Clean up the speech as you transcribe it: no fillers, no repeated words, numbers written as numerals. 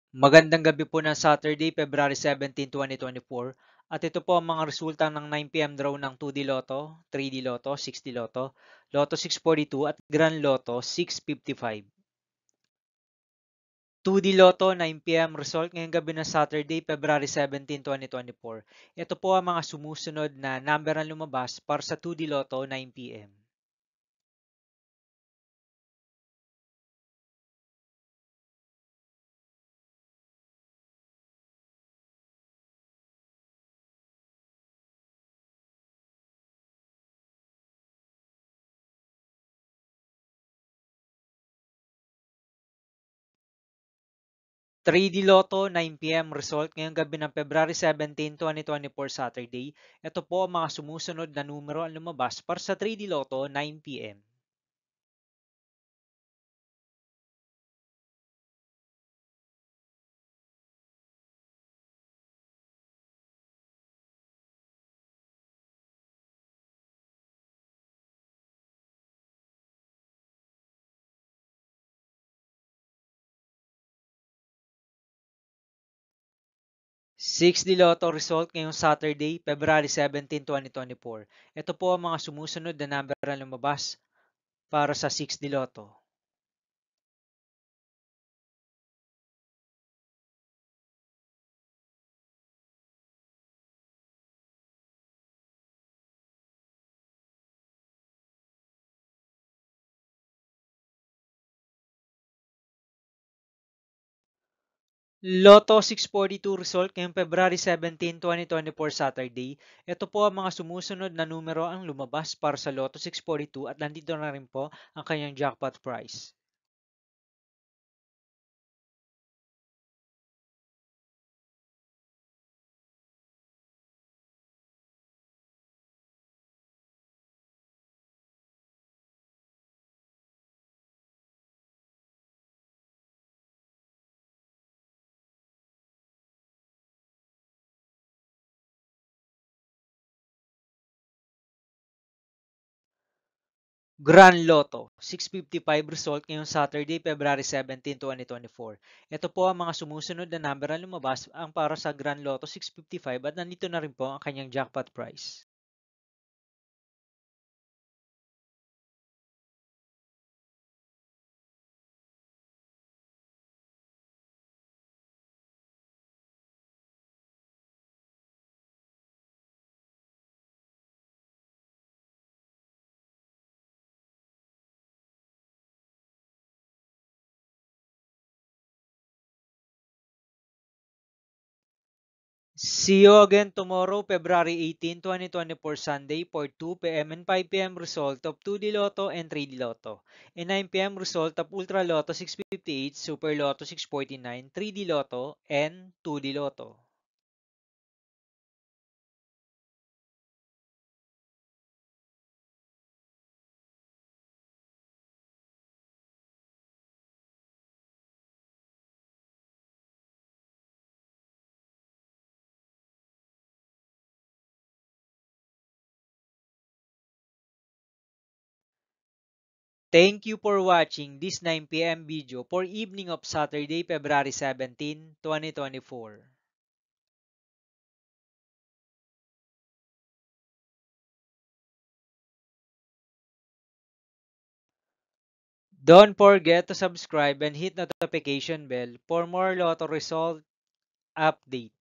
Magandang gabi po ng Saturday, February 17, 2024. At ito po ang mga resulta ng 9 p.m. draw ng 2D Lotto, 3D Lotto, 6D Lotto, Lotto 642 at Grand Lotto 655. 2D Lotto 9 p.m. result ngayong gabi ng Saturday, February 17, 2024. Ito po ang mga sumusunod na number na lumabas para sa 2D Lotto 9 p.m. 3D Lotto 9 p.m. result ngayong gabi ng February 17, 2024 Saturday. Ito po ang mga sumusunod na numero ang lumabas para sa 3D Lotto 9 p.m. 6D Lotto result ngayong Saturday, February 17, 2024. Ito po ang mga sumusunod na number na lumabas para sa 6D Lotto. Lotto 642 result ngayong February 17, 2024 Saturday. Ito po ang mga sumusunod na numero ang lumabas para sa Lotto 642 at nandito na rin po ang kanyang jackpot price. Grand Lotto 655 result ngayong Saturday, February 17, 2024. Ito po ang mga sumusunod na number na lumabas ang para sa Grand Lotto 655 at nandito na rin po ang kanyang jackpot price. See you again tomorrow, February 18, 2024 Sunday for 2 p.m. and 5 p.m. result of 2D Lotto and 3D Lotto. And 9 p.m. result of Ultra Lotto 658, Super Lotto 649, 3D Lotto, and 2D Lotto. Thank you for watching this 9 p.m. video for evening of Saturday, February 17, 2024. Don't forget to subscribe and hit notification bell for more Lotto result update.